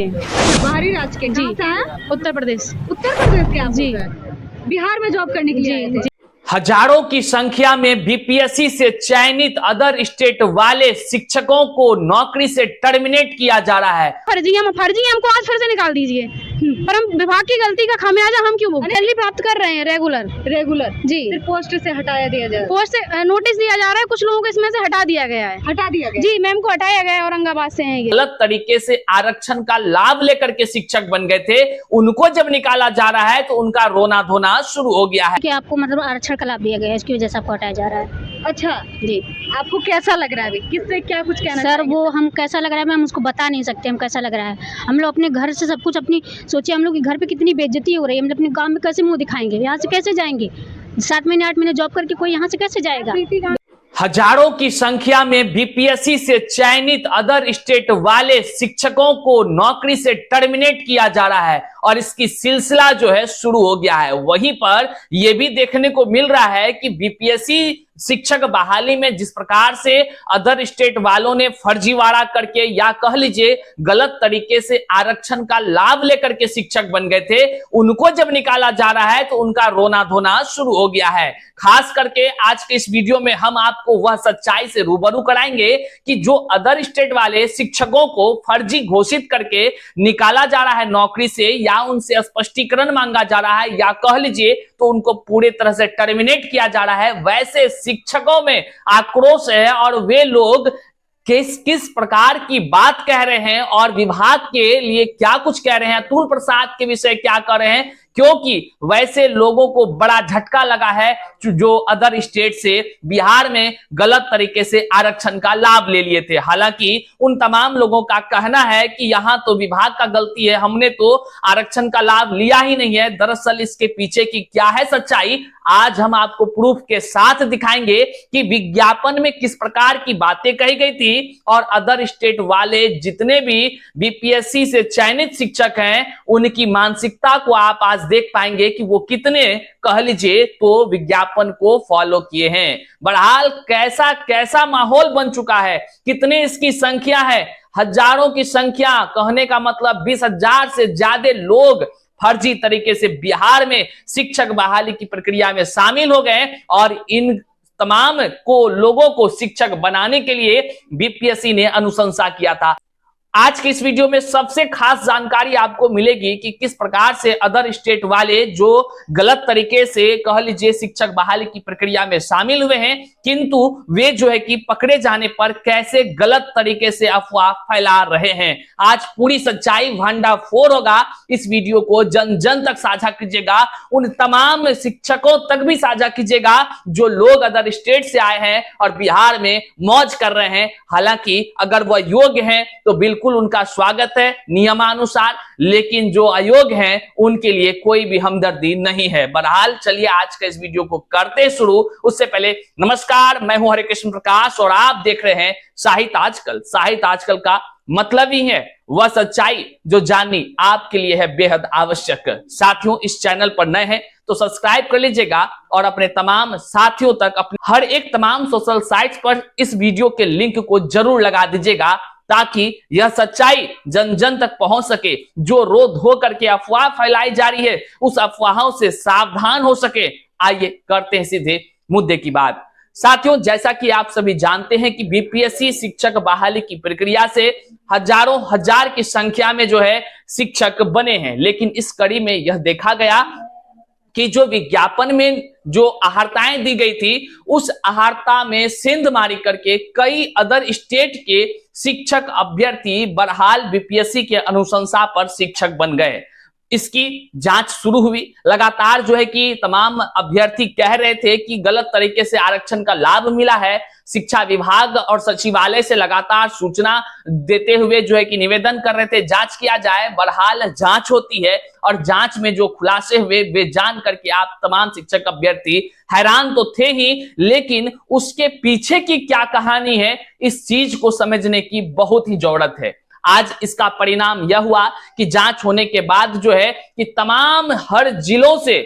बाहरी राज्य के जी। कहाँ से हैं? उत्तर प्रदेश। उत्तर प्रदेश के आप जी। लोग हैं? बिहार में जॉब करने के लिए आए थे? हजारों की संख्या में बीपीएससी से चयनित अदर स्टेट वाले शिक्षकों को नौकरी से टर्मिनेट किया जा रहा है। फर्जी है, हमको आज फिर से निकाल दीजिए। पर हम विभाग की गलती का खामियाजा हम क्यों भुगतें? सैलरी प्राप्त कर रहे हैं रेगुलर जी। जी। फिर पोस्ट से हटाया दिया जाए? पोस्ट से नोटिस दिया जा रहा है, कुछ लोगों को इसमें से हटा दिया गया है। हटा दिया गया? जी, मैम को हटाया गया है, औरंगाबाद से हैं ये। गलत तरीके से आरक्षण का लाभ लेकर के शिक्षक बन गए थे, उनको जब निकाला जा रहा है तो उनका रोना धोना शुरू हो गया है कि आपको मतलब आरक्षण का लाभ दिया गया है, इसकी वजह से आपको हटाया जा रहा है। अच्छा जी आपको कैसा लग रहा है अभी? किससे क्या कुछ कहना सर, चाहेंगे? वो हम कैसा लग रहा है मैम उसको बता नहीं सकते हम कैसा लग रहा है। हम लोग अपने घर से सब कुछ अपनी सोचिए, हम लोग के घर पे कितनी बेइज्जती हो रही है, हम लोग अपने गांव में कैसे मुंह दिखाएंगे? यहाँ से कैसे जाएंगे? 7 महीने 8 महीने जॉब करके कोई यहाँ से कैसे जाएगा? हजारों की संख्या में बीपीएससी से चयनित अदर स्टेट वाले शिक्षकों को नौकरी से टर्मिनेट किया जा रहा है और इसकी सिलसिला जो है शुरू हो गया है। वहीं पर यह भी देखने को मिल रहा है कि बीपीएससी शिक्षक बहाली में जिस प्रकार से अदर स्टेट वालों ने फर्जीवाड़ा करके या कह लीजिए गलत तरीके से आरक्षण का लाभ लेकर के शिक्षक बन गए थे, उनको जब निकाला जा रहा है तो उनका रोना धोना शुरू हो गया है। खास करके आज के इस वीडियो में हम आपको वह सच्चाई से रूबरू कराएंगे कि जो अदर स्टेट वाले शिक्षकों को फर्जी घोषित करके निकाला जा रहा है नौकरी से, या उनसे स्पष्टीकरण मांगा जा रहा है, या कह लीजिए तो उनको पूरे तरह से टर्मिनेट किया जा रहा है, वैसे शिक्षकों में आक्रोश है और वे लोग किस प्रकार की बात कह रहे हैं और विभाग के लिए क्या कुछ कह रहे हैं, अतुल प्रसाद के विषय क्या कर रहे हैं, क्योंकि वैसे लोगों को बड़ा झटका लगा है जो अदर स्टेट से बिहार में गलत तरीके से आरक्षण का लाभ ले लिए थे। हालांकि उन तमाम लोगों का कहना है कि यहां तो विभाग का गलती है, हमने तो आरक्षण का लाभ लिया ही नहीं है। दरअसल इसके पीछे की क्या है सच्चाई, आज हम आपको प्रूफ के साथ दिखाएंगे कि विज्ञापन में किस प्रकार की बातें कही गई थी और अदर स्टेट वाले जितने भी बीपीएससी से चयनित शिक्षक हैं उनकी मानसिकता को आप आज देख पाएंगे कि वो कितने कह लीजिए तो विज्ञापन को फॉलो किए हैं। बहरहाल कैसा कैसा माहौल बन चुका है, कितने इसकी संख्या है, हजारों की संख्या, कहने का मतलब 20,000 से ज्यादा लोग फर्जी तरीके से बिहार में शिक्षक बहाली की प्रक्रिया में शामिल हो गए और इन तमाम लोगों को शिक्षक बनाने के लिए बीपीएससी ने अनुशंसा किया था। आज की इस वीडियो में सबसे खास जानकारी आपको मिलेगी कि किस प्रकार से अदर स्टेट वाले जो गलत तरीके से कह लीजिए शिक्षक बहाली की प्रक्रिया में शामिल हुए हैं, किंतु वे जो है कि पकड़े जाने पर कैसे गलत तरीके से अफवाह फैला रहे हैं। आज पूरी सच्चाई भंडाफोड़ होगा। इस वीडियो को जन जन तक साझा कीजिएगा, उन तमाम शिक्षकों तक भी साझा कीजिएगा जो लोग अदर स्टेट से आए हैं और बिहार में मौज कर रहे हैं। हालांकि अगर वह योग्य हैं तो बिल्कुल उनका स्वागत है नियमानुसार, लेकिन जो अयोग्य हैं उनके लिए कोई भी हमदर्दी नहीं है। बहरहाल चलिए आज का इस वीडियो को करते शुरू। उससे पहले नमस्कार, मैं हूं हरे कृष्ण प्रकाश और आप देख रहे हैं साहित्य आजकल। साहित्य आजकल का मतलब ही है वह सच्चाई जो जाननी आपके लिए है बेहद आवश्यक। साथियों, इस चैनल पर नए हैं तो सब्सक्राइब कर लीजिएगा और अपने तमाम साथियों तक अपने हर एक तमाम सोशल साइट्स पर इस वीडियो के लिंक को जरूर लगा दीजिएगा ताकि यह सच्चाई जन जन तक पहुंच सके। जो रोज हो करके अफवाह फैलाई जा रही है उस अफवाहों से सावधान हो सके। आइए करते हैं सीधे मुद्दे की बात। साथियों, जैसा कि आप सभी जानते हैं कि बीपीएससी शिक्षक बहाली की प्रक्रिया से हजारों हजार की संख्या में जो है शिक्षक बने हैं, लेकिन इस कड़ी में यह देखा गया कि जो विज्ञापन में जो अहर्ताएं दी गई थी उस अहर्ता में सेंध मारी करके कई अदर स्टेट के शिक्षक अभ्यर्थी बहरहाल बीपीएससी के अनुशंसा पर शिक्षक बन गए। इसकी जांच शुरू हुई। लगातार जो है कि तमाम अभ्यर्थी कह रहे थे कि गलत तरीके से आरक्षण का लाभ मिला है। शिक्षा विभाग और सचिवालय से लगातार सूचना देते हुए जो है कि निवेदन कर रहे थे जांच किया जाए। बहरहाल जांच होती है और जांच में जो खुलासे हुए वे जान करके आप तमाम शिक्षक अभ्यर्थी हैरान तो थे ही, लेकिन उसके पीछे की क्या कहानी है इस चीज को समझने की बहुत ही जरूरत है। आज इसका परिणाम यह हुआ कि जांच होने के बाद जो है कि तमाम हर जिलों से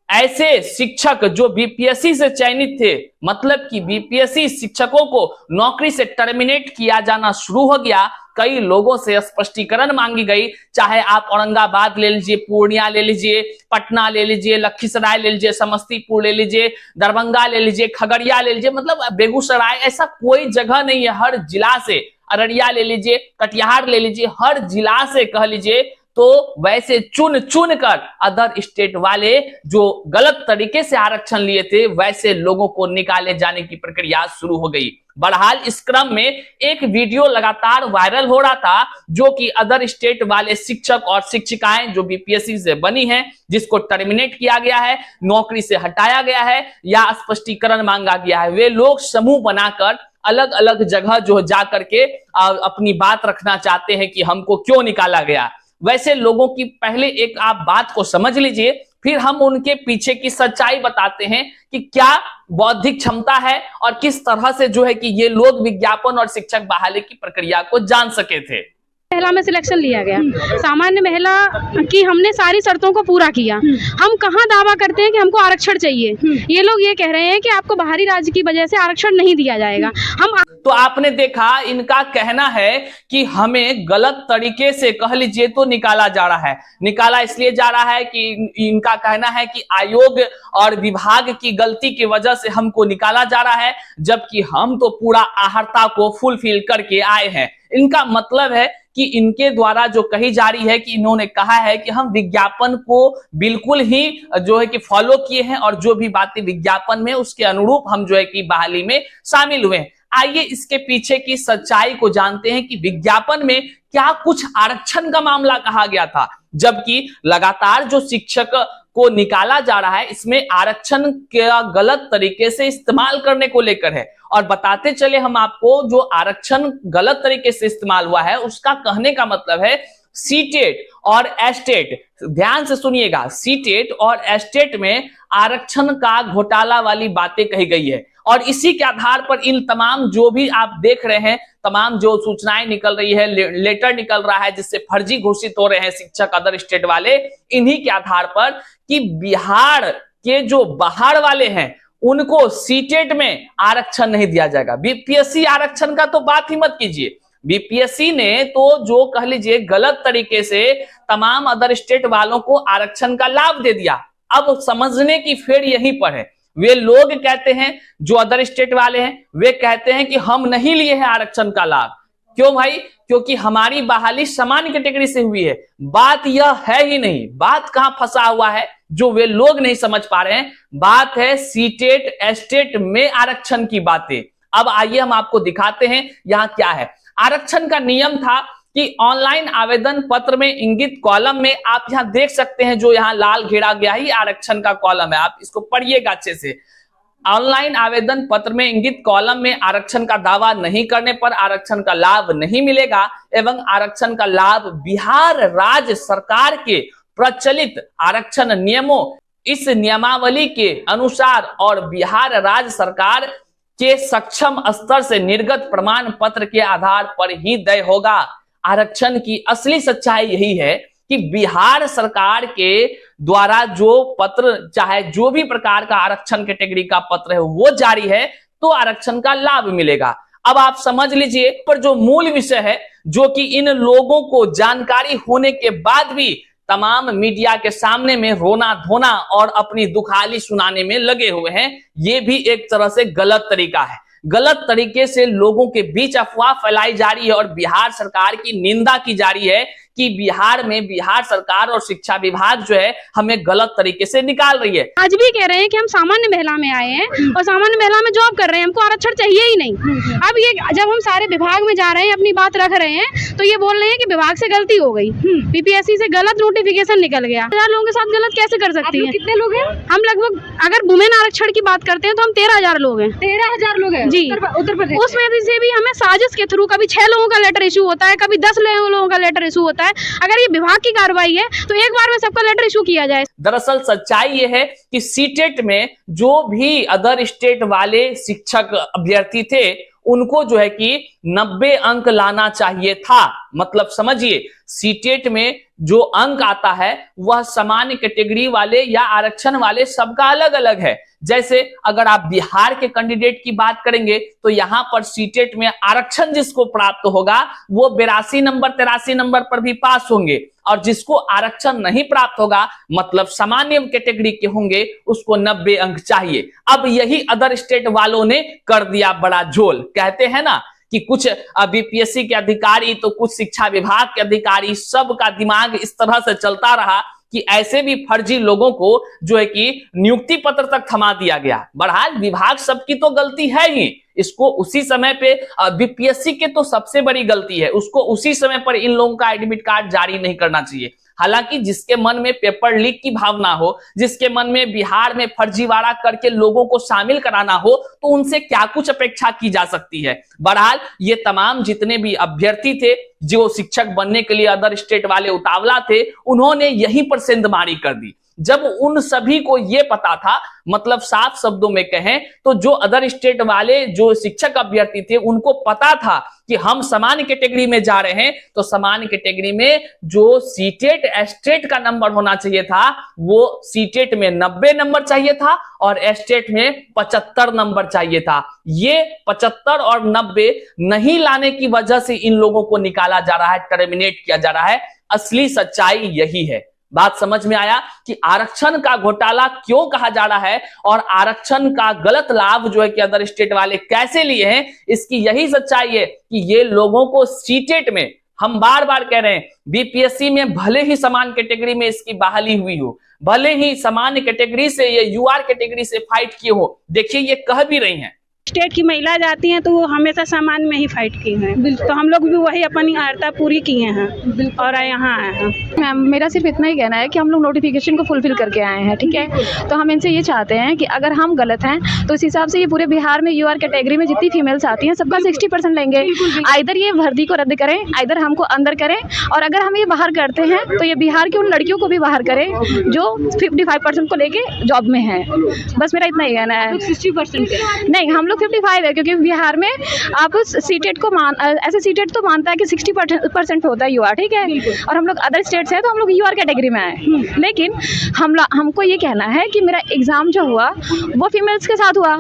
ऐसे शिक्षक जो बीपीएससी से चयनित थे, मतलब कि बीपीएससी शिक्षकों को नौकरी से टर्मिनेट किया जाना शुरू हो गया। कई लोगों से स्पष्टीकरण मांगी गई। चाहे आप औरंगाबाद ले लीजिए, पूर्णिया ले लीजिए, पटना ले लीजिए, लखीसराय ले लीजिए, समस्तीपुर ले लीजिए, दरभंगा ले लीजिए, खगड़िया ले लीजिए, मतलब बेगूसराय, ऐसा कोई जगह नहीं है। हर जिला से, अररिया ले लीजिए, कटिहार ले लीजिए, हर जिला से कह लीजिए तो वैसे चुन चुन कर अदर स्टेट वाले जो गलत तरीके से आरक्षण लिए थे वैसे लोगों को निकाले जाने की प्रक्रिया शुरू हो गई। बहरहाल इस क्रम में एक वीडियो लगातार वायरल हो रहा था जो कि अदर स्टेट वाले शिक्षक और शिक्षिकाएं जो बीपीएससी से बनी हैं, जिसको टर्मिनेट किया गया है, नौकरी से हटाया गया है या स्पष्टीकरण मांगा गया है, वे लोग समूह बनाकर अलग अलग जगह जो जा करके अपनी बात रखना चाहते हैं कि हमको क्यों निकाला गया। वैसे लोगों की पहले एक आप बात को समझ लीजिए, फिर हम उनके पीछे की सच्चाई बताते हैं कि क्या बौद्धिक क्षमता है और किस तरह से जो है कि ये लोग विज्ञापन और शिक्षक बहाली की प्रक्रिया को जान सके थे। महिला में सिलेक्शन लिया गया, सामान्य महिला की हमने सारी शर्तों को पूरा किया। हम कहाँ दावा करते हैं कि हमको आरक्षण चाहिए, ये लोग ये कह रहे हैं कि आपको बाहरी राज्य की वजह से आरक्षण नहीं दिया जाएगा। हम तो आपने देखा इनका कहना है कि हमें गलत तरीके से कह लीजिए तो निकाला जा रहा है। निकाला इसलिए जा रहा है कि इनका कहना है कि आयोग और विभाग की गलती की वजह से हमको निकाला जा रहा है, जबकि हम तो पूरा आहर्ता को फुलफिल करके आए हैं। इनका मतलब है कि इनके द्वारा जो कही जा रही है कि इन्होंने कहा है कि हम विज्ञापन को बिल्कुल ही जो है कि फॉलो किए हैं और जो भी बातें विज्ञापन में उसके अनुरूप हम जो है कि बहाली में शामिल हुए हैं। आइए इसके पीछे की सच्चाई को जानते हैं कि विज्ञापन में क्या कुछ आरक्षण का मामला कहा गया था, जबकि लगातार जो शिक्षक को निकाला जा रहा है इसमें आरक्षण का गलत तरीके से इस्तेमाल करने को लेकर है। और बताते चले हम आपको जो आरक्षण गलत तरीके से इस्तेमाल हुआ है उसका कहने का मतलब है सीटेट और एस्टेट। ध्यान से सुनिएगा, सीटेट और एस्टेट में आरक्षण का घोटाला वाली बातें कही गई है और इसी के आधार पर इन तमाम जो भी आप देख रहे हैं, तमाम जो सूचनाएं निकल रही है, लेटर निकल रहा है जिससे फर्जी घोषित हो रहे हैं शिक्षक अदर स्टेट वाले, इन्हीं के आधार पर कि बिहार के जो बाहर वाले हैं उनको सीटेट में आरक्षण नहीं दिया जाएगा। बीपीएससी आरक्षण का तो बात ही मत कीजिए। बीपीएससी ने तो जो कह लीजिए गलत तरीके से तमाम अदर स्टेट वालों को आरक्षण का लाभ दे दिया। अब समझने की फेर यहीं पर है। वे लोग कहते हैं जो अदर स्टेट वाले हैं, वे कहते हैं कि हम नहीं लिए हैं आरक्षण का लाभ। क्यों भाई? क्योंकि हमारी बहाली सामान्य कैटेगरी से हुई है। बात यह है ही नहीं। बात कहां फंसा हुआ है जो वे लोग नहीं समझ पा रहे हैं, बात है सीटेट एस्टेट में आरक्षण की बातें। अब आइए हम आपको दिखाते हैं यहां क्या है। आरक्षण का नियम था कि ऑनलाइन आवेदन पत्र में इंगित कॉलम में आप यहां देख सकते हैं, जो यहां लाल घेरा गया है आरक्षण का कॉलम है, आप इसको पढ़िएगा अच्छे से। ऑनलाइन आवेदन पत्र में इंगित कॉलम में आरक्षण का दावा नहीं करने पर आरक्षण का लाभ नहीं मिलेगा एवं आरक्षण का लाभ बिहार राज्य सरकार के प्रचलित आरक्षण नियमों, इस नियमावली के अनुसार और बिहार राज्य सरकार के सक्षम स्तर से निर्गत प्रमाण पत्र के आधार पर ही तय होगा। आरक्षण की असली सच्चाई यही है कि बिहार सरकार के द्वारा जो पत्र, चाहे जो भी प्रकार का आरक्षण कैटेगरी का पत्र है वो जारी है तो आरक्षण का लाभ मिलेगा। अब आप समझ लीजिए पर जो मूल विषय है, जो कि इन लोगों को जानकारी होने के बाद भी तमाम मीडिया के सामने में रोना धोना और अपनी दुखाली सुनाने में लगे हुए हैं, ये भी एक तरह से गलत तरीका है। गलत तरीके से लोगों के बीच अफवाह फैलाई जा रही है और बिहार सरकार की निंदा की जा रही है कि बिहार में बिहार सरकार और शिक्षा विभाग जो है हमें गलत तरीके से निकाल रही है। आज भी कह रहे हैं कि हम सामान्य महिला में आए हैं और सामान्य महिला में जॉब कर रहे हैं, हमको आरक्षण चाहिए ही नहीं। अब ये जब हम सारे विभाग में जा रहे हैं, अपनी बात रख रहे हैं, तो ये बोल रहे हैं कि विभाग से गलती हो गई, बीपीएससी से गलत नोटिफिकेशन निकल गया। 1000 लोगों के साथ गलत कैसे कर सकती है? कितने लोग हैं? हम लगभग अगर वुमेन आरक्षण की बात करते हैं तो हम 13,000 लोग हैं। 13,000 लोग हैं जी, उत्तर प्रदेश। उसमें से भी हमें साजिश के थ्रू कभी 6 लोगों का लेटर इशू होता है, कभी 10 लोगों का लेटर इशू होता है। अगर ये विभाग की कार्रवाई है तो एक बार में सबका लेटर इशू किया जाए। दरअसल सच्चाई ये है कि सीटेट में जो भी अदर स्टेट वाले शिक्षक अभ्यर्थी थे उनको जो है कि 90 अंक लाना चाहिए था। मतलब समझिए, सीटेट में जो अंक आता है वह सामान्य कैटेगरी वाले या आरक्षण वाले सबका अलग अलग है। जैसे अगर आप बिहार के कैंडिडेट की बात करेंगे तो यहां पर सीटेट में आरक्षण जिसको प्राप्त होगा वो 82 नंबर 83 नंबर पर भी पास होंगे, और जिसको आरक्षण नहीं प्राप्त होगा मतलब सामान्य कैटेगरी के होंगे उसको 90 अंक चाहिए। अब यही अदर स्टेट वालों ने कर दिया बड़ा झोल। कहते हैं ना कि कुछ बीपीएससी के अधिकारी तो कुछ शिक्षा विभाग के अधिकारी, सबका दिमाग इस तरह से चलता रहा कि ऐसे भी फर्जी लोगों को जो है कि नियुक्ति पत्र तक थमा दिया गया। बहरहाल विभाग सबकी तो गलती है ही, इसको उसी समय पे बीपीएससी के तो सबसे बड़ी गलती है, उसको उसी समय पर इन लोगों का एडमिट कार्ड जारी नहीं करना चाहिए। हालांकि जिसके मन में पेपर लीक की भावना हो, जिसके मन में बिहार में फर्जीवाड़ा करके लोगों को शामिल कराना हो, तो उनसे क्या कुछ अपेक्षा की जा सकती है। बहरहाल ये तमाम जितने भी अभ्यर्थी थे जो शिक्षक बनने के लिए अदर स्टेट वाले उतावला थे, उन्होंने यहीं पर सेंधमारी कर दी। जब उन सभी को ये पता था, मतलब साफ शब्दों में कहें तो जो अदर स्टेट वाले जो शिक्षक अभ्यर्थी थे उनको पता था कि हम सामान्य कैटेगरी में जा रहे हैं, तो सामान्य कैटेगरी में जो सीटेट एस्टेट का नंबर होना चाहिए था वो सीटेट में 90 नंबर चाहिए था और एस्टेट में 75 नंबर चाहिए था। ये 75 और 90 नहीं लाने की वजह से इन लोगों को निकाला जा रहा है, टर्मिनेट किया जा रहा है। असली सच्चाई यही है। बात समझ में आया कि आरक्षण का घोटाला क्यों कहा जा रहा है और आरक्षण का गलत लाभ जो है कि अदर स्टेट वाले कैसे लिए हैं। इसकी यही सच्चाई है कि ये लोगों को सीटेट में, हम बार बार कह रहे हैं, बीपीएससी में भले ही समान कैटेगरी में इसकी बहाली हुई हो, भले ही सामान्य कैटेगरी से ये यूआर कैटेगरी से फाइट किए हो, देखिए ये कह भी रही हैं स्टेट की महिला जाती हैं तो वो हमेशा सामान्य में ही फाइट की हैं, तो हम लोग भी वही अपनी अर्हता पूरी किए हैं और यहाँ आए हैं। मैम मेरा सिर्फ इतना ही कहना है कि हम लोग नोटिफिकेशन को फुलफिल करके आए हैं, ठीक है। तो हम इनसे ये चाहते हैं कि अगर हम गलत हैं तो इस हिसाब से ये पूरे बिहार में यूआर कैटेगरी में जितनी फीमेल्स आती हैं सबका 60% लेंगे। आइदर ये भर्ती को रद्द करें, आइदर हमको अंदर करें, और अगर हम ये बाहर करते हैं तो ये बिहार की उन लड़कियों को भी बाहर करें जो 55% को लेके जॉब में है। बस मेरा इतना ही कहना है। 60% नहीं, हम लोग 55 है, क्योंकि बिहार में आप सीटेट को ऐसे सीटेट तो मानता है कि 60% होता है यूआर, ठीक है, और हम लोग अदर स्टेट्स है तो हम लोग यूआर कैटेगरी में आए। लेकिन हमको ये कहना है कि मेरा एग्जाम जो हुआ वो फीमेल्स के साथ हुआ।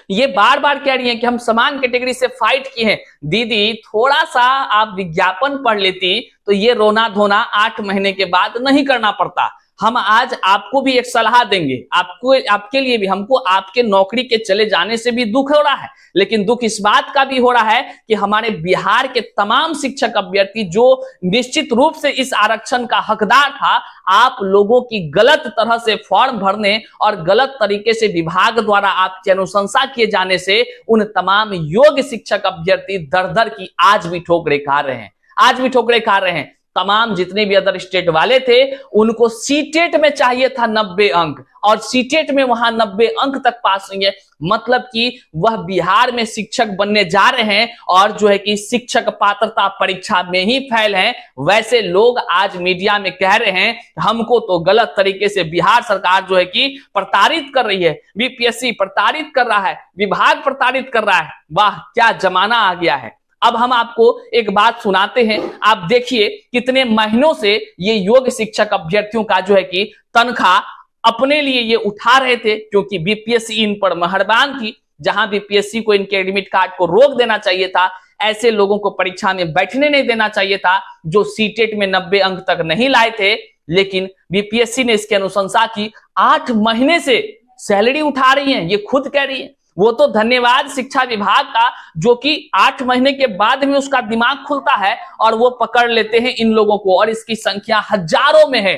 ये बार बार कह रही हैं कि हम समान कैटेगरी से फाइट किए हैं। दीदी थोड़ा सा आप विज्ञापन पढ़ लेती तो ये रोना धोना 8 महीने के बाद नहीं करना पड़ता। हम आज आपको भी एक सलाह देंगे, आपके लिए भी। हमको आपके नौकरी के चले जाने से भी दुख हो रहा है, लेकिन दुख इस बात का भी हो रहा है कि हमारे बिहार के तमाम शिक्षक अभ्यर्थी जो निश्चित रूप से इस आरक्षण का हकदार था, आप लोगों की गलत तरह से फॉर्म भरने और गलत तरीके से विभाग द्वारा आपकी अनुशंसा किए जाने से उन तमाम योग्य शिक्षक अभ्यर्थी दर दर की आज भी ठोकरें खा रहे हैं, आज भी ठोकरें खा रहे हैं। तमाम जितने भी अदर स्टेट वाले थे उनको सीटेट में चाहिए था 90 अंक, और सीटेट में वहां 90 अंक तक पास हुई है, मतलब कि वह बिहार में शिक्षक बनने जा रहे हैं और जो है कि शिक्षक पात्रता परीक्षा में ही फेल हैं। वैसे लोग आज मीडिया में कह रहे हैं हमको तो गलत तरीके से बिहार सरकार जो है कि प्रताड़ित कर रही है, बीपीएससी प्रताड़ित कर रहा है, विभाग प्रताड़ित कर रहा है। वाह क्या जमाना आ गया है। अब हम आपको एक बात सुनाते हैं, आप देखिए कितने महीनों से ये योग्य शिक्षक अभ्यर्थियों का जो है कि तनख्वाह अपने लिए ये उठा रहे थे, क्योंकि बीपीएससी इन पर मेहरबान थी। जहां बीपीएससी को इनके एडमिट कार्ड को रोक देना चाहिए था, ऐसे लोगों को परीक्षा में बैठने नहीं देना चाहिए था जो सीटेट में 90 अंक तक नहीं लाए थे। लेकिन बीपीएससी ने इसकी अनुशंसा की, 8 महीने से सैलरी उठा रही है, ये खुद कह रही है। वो तो धन्यवाद शिक्षा विभाग का जो कि 8 महीने के बाद में उसका दिमाग खुलता है और वो पकड़ लेते हैं इन लोगों को, और इसकी संख्या हजारों में है।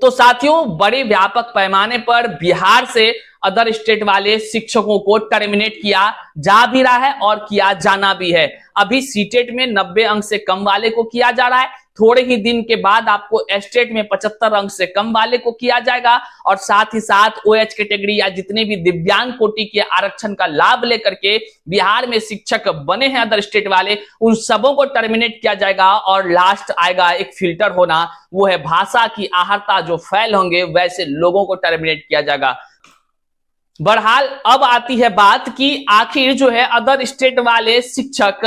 तो साथियों, बड़े व्यापक पैमाने पर बिहार से अदर स्टेट वाले शिक्षकों को टर्मिनेट किया जा भी रहा है और किया जाना भी है। अभी सीटेट में 90 अंक से कम वाले को किया जा रहा है, थोड़े ही दिन के बाद आपको एस्टेट में 75 अंक से कम वाले को किया जाएगा, और साथ ही साथ ओएच कैटेगरी या जितने भी दिव्यांग कोटि के आरक्षण का लाभ लेकर के बिहार में शिक्षक बने हैं अदर स्टेट वाले, उन सबों को टर्मिनेट किया जाएगा। और लास्ट आएगा एक फिल्टर होना, वो है भाषा की आहर्ता जो फेल होंगे वैसे लोगों को टर्मिनेट किया जाएगा। बहरहाल अब आती है बात कि आखिर जो है अदर स्टेट वाले शिक्षक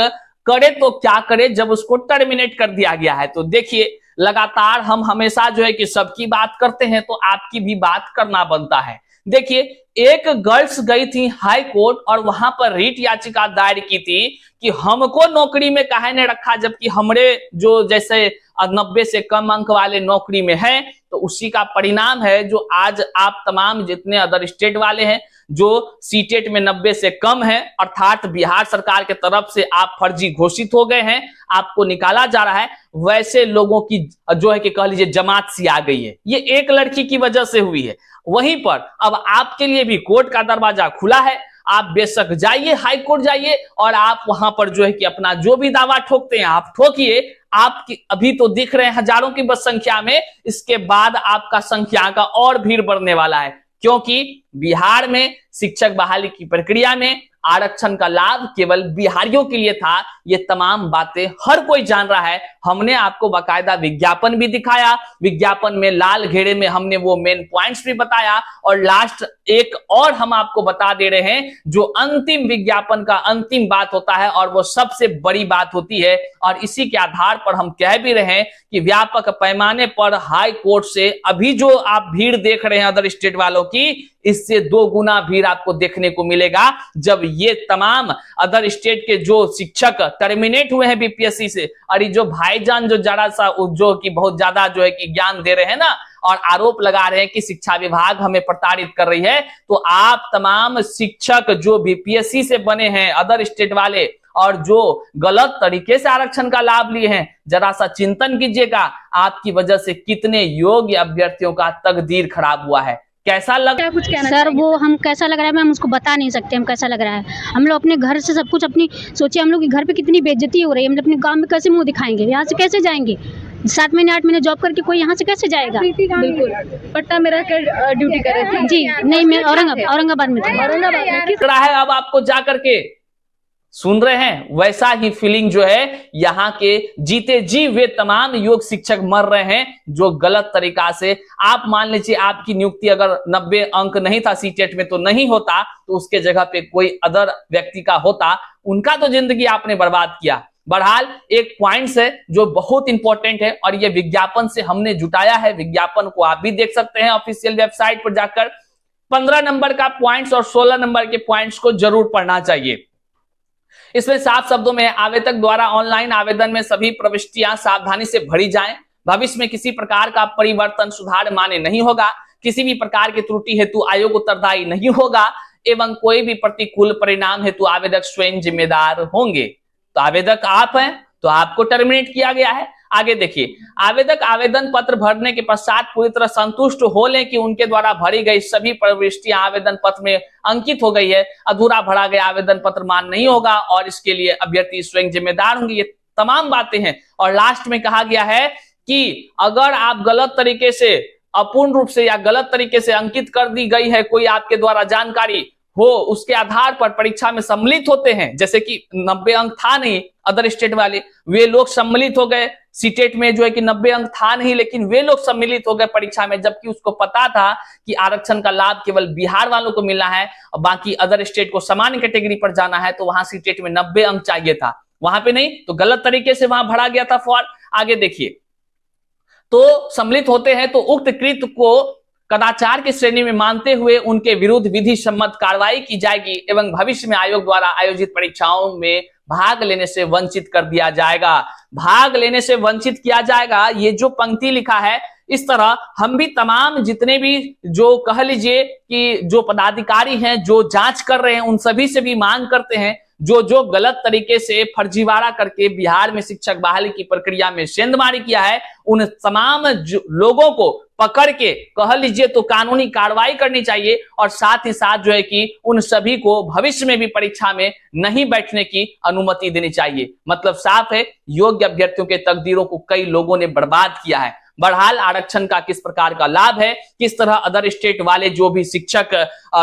करे तो क्या करे जब उसको टर्मिनेट कर दिया गया है। तो देखिए, लगातार हम हमेशा जो है कि सबकी बात करते हैं, तो आपकी भी बात करना बनता है। देखिए, एक गर्ल्स गई थी हाई कोर्ट और वहां पर रीट याचिका दायर की थी कि हमको नौकरी में काहे ने रखा, जबकि हमरे जो जैसे 90 से कम अंक वाले नौकरी में है। तो उसी का परिणाम है जो आज आप तमाम जितने अदर स्टेट वाले हैं जो सीटेट में 90 से कम है, अर्थात बिहार सरकार के तरफ से आप फर्जी घोषित हो गए हैं, आपको निकाला जा रहा है, वैसे लोगों की जो है कि कह लीजिए जमात सी आ गई है। ये एक लड़की की वजह से हुई है। वहीं पर अब आपके लिए भी कोर्ट का दरवाजा खुला है। आप बेशक जाइए, हाई कोर्ट जाइए और आप वहां पर जो है कि अपना जो भी दावा ठोकते हैं आप ठोकिए। आपकी अभी तो दिख रहे हैं हजारों की बस संख्या में, इसके बाद आपका संख्या का और भीड़ बढ़ने वाला है, क्योंकि बिहार में शिक्षक बहाली की प्रक्रिया में आरक्षण का लाभ केवल बिहारियों के लिए था। ये तमाम बातें हर कोई जान रहा है। हमने आपको बाकायदा विज्ञापन भी दिखाया, विज्ञापन में लाल घेरे में हमने वो मेन पॉइंट्स भी बताया, और लास्ट एक और हम आपको बता दे रहे हैं जो अंतिम विज्ञापन का अंतिम बात होता है और वो सबसे बड़ी बात होती है। और इसी के आधार पर हम कह भी रहे हैं कि व्यापक पैमाने पर हाई कोर्ट से अभी जो आप भीड़ देख रहे हैं अदर स्टेट वालों की, इससे 2 गुना भीड़ आपको देखने को मिलेगा जब ये तमाम अदर स्टेट के जो शिक्षक टर्मिनेट हुए हैं बीपीएससी से। और ये जो भाईजान जो जरा सा जो कि बहुत ज्यादा जो है कि ज्ञान दे रहे हैं ना, और आरोप लगा रहे हैं कि शिक्षा विभाग हमें प्रताड़ित कर रही है, तो आप तमाम शिक्षक जो बीपीएससी से बने हैं अदर स्टेट वाले और जो गलत तरीके से आरक्षण का लाभ लिए हैं, जरा सा चिंतन कीजिएगा, आपकी वजह से कितने योग्य अभ्यर्थियों का तकदीर खराब हुआ है। कैसा लग क्या कुछ कहना सर वो हम कैसा लग रहा है मैम, उसको बता नहीं सकते हम कैसा लग रहा है। हम लोग अपने घर से सब कुछ अपनी सोचिए, हम लोग के घर पे कितनी बेइज्जती हो रही है, हम अपने गांव में कैसे मुंह दिखाएंगे, यहाँ से कैसे जाएंगे, 7 महीने 8 महीने जॉब करके कोई यहाँ से कैसे जाएगा। बिल्कुल, पटना में रहकर ड्यूटी कर रहे थे जी नहीं, मैं औरंगाबाद में थी। औरंगाबाद में लग रहा है अब आपको जा करके सुन रहे हैं, वैसा ही फीलिंग जो है यहाँ के जीते जी वे तमाम योग शिक्षक मर रहे हैं जो गलत तरीका से, आप मान लीजिए आपकी नियुक्ति अगर 90 अंक नहीं था सीटेट में तो नहीं होता, तो उसके जगह पे कोई अदर व्यक्ति का होता, उनका तो जिंदगी आपने बर्बाद किया। बहरहाल एक पॉइंट्स है जो बहुत इंपॉर्टेंट है और ये विज्ञापन से हमने जुटाया है, विज्ञापन को आप भी देख सकते हैं ऑफिशियल वेबसाइट पर जाकर। 15 नंबर का पॉइंट्स और 16 नंबर के पॉइंट्स को जरूर पढ़ना चाहिए। इसमें साफ शब्दों में आवेदक द्वारा ऑनलाइन आवेदन में सभी प्रविष्टियां सावधानी से भरी जाएं। भविष्य में किसी प्रकार का परिवर्तन सुधार मान्य नहीं होगा, किसी भी प्रकार की त्रुटि हेतु आयोग उत्तरदायी नहीं होगा एवं कोई भी प्रतिकूल परिणाम हेतु आवेदक स्वयं जिम्मेदार होंगे। तो आवेदक आप हैं तो आपको टर्मिनेट किया गया है। आगे देखिए, आवेदक आवेदन पत्र भरने के पश्चात पूरी तरह संतुष्ट हो लें कि उनके द्वारा भरी गई सभी प्रविष्टियां आवेदन पत्र में अंकित हो गई है। अधूरा भरा गया आवेदन पत्र मान्य नहीं होगा और इसके लिए अभ्यर्थी स्वयं जिम्मेदार होंगे। ये तमाम बातें हैं। और लास्ट में कहा गया है कि अगर आप गलत तरीके से, अपूर्ण रूप से या गलत तरीके से अंकित कर दी गई है कोई आपके द्वारा जानकारी हो, उसके आधार पर परीक्षा में सम्मिलित होते हैं, जैसे कि 90 अंक था नहीं अदर स्टेट वाले, वे लोग सम्मिलित हो गए। सीटेट में जो है कि 90 अंक था नहीं, लेकिन वे लोग सम्मिलित हो गए परीक्षा में, जबकि उसको पता था कि आरक्षण का लाभ केवल बिहार वालों को मिलना है और बाकी अदर स्टेट को सामान्य कैटेगरी पर जाना है, तो वहां सीटेट में 90 अंक चाहिए था, वहां पे नहीं, तो गलत तरीके से वहां भरा गया था फॉर्म। आगे देखिए, तो सम्मिलित होते हैं तो उक्त कृत्य को कदाचार की श्रेणी में मानते हुए उनके विरुद्ध विधि सम्मत कार्रवाई की जाएगी एवं भविष्य में आयोग द्वारा आयोजित परीक्षाओं में भाग लेने से वंचित कर दिया जाएगा। भाग लेने से वंचित किया जाएगा, ये जो पंक्ति लिखा है, इस तरह हम भी तमाम जितने भी जो कह लीजिए कि जो पदाधिकारी हैं जो जांच कर रहे हैं उन सभी से भी मांग करते हैं जो गलत तरीके से फर्जीवाड़ा करके बिहार में शिक्षक बहाली की प्रक्रिया में सेंधमारी किया है, उन तमाम लोगों को पकड़ के कह लीजिए तो कानूनी कार्रवाई करनी चाहिए और साथ ही साथ जो है कि उन सभी को भविष्य में भी परीक्षा में नहीं बैठने की अनुमति देनी चाहिए। मतलब साफ है, योग्य अभ्यर्थियों के तकदीरों को कई लोगों ने बर्बाद किया है। बहरहाल आरक्षण का किस प्रकार का लाभ है, किस तरह अदर स्टेट वाले जो भी शिक्षक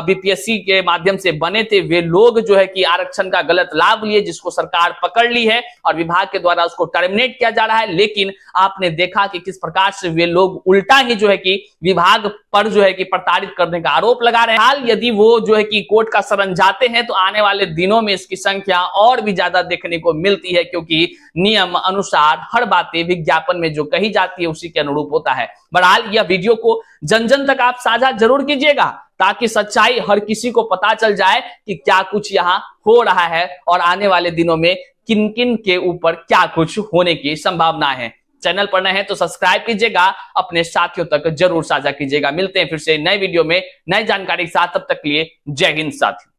बीपीएससी के माध्यम से बने थे वे लोग जो है कि आरक्षण का गलत लाभ लिए, जिसको सरकार पकड़ ली है और विभाग के द्वारा उसको टर्मिनेट किया जा रहा है। लेकिन आपने देखा कि किस प्रकार से वे लोग उल्टा ही जो है कि विभाग पर जो है कि प्रताड़ित करने का आरोप लगा रहे हैं। हाल यदि वो जो है कि कोर्ट का शरण जाते हैं तो आने वाले दिनों में इसकी संख्या और भी ज्यादा देखने को मिलती है, क्योंकि नियम अनुसार हर बातें विज्ञापन में जो कही जाती है उसी के अनुरूप होता है। बहरहाल यह वीडियो को जन जन तक आप साझा जरूर कीजिएगा ताकि सच्चाई हर किसी को पता चल जाए कि क्या कुछ यहाँ हो रहा है और आने वाले दिनों में किन किन के ऊपर क्या कुछ होने की संभावना है। चैनल पर नए हैं तो सब्सक्राइब कीजिएगा, अपने साथियों तक जरूर साझा कीजिएगा। मिलते हैं फिर से नए वीडियो में नई जानकारी के साथ, तब तक के लिए जय हिंद साथियों।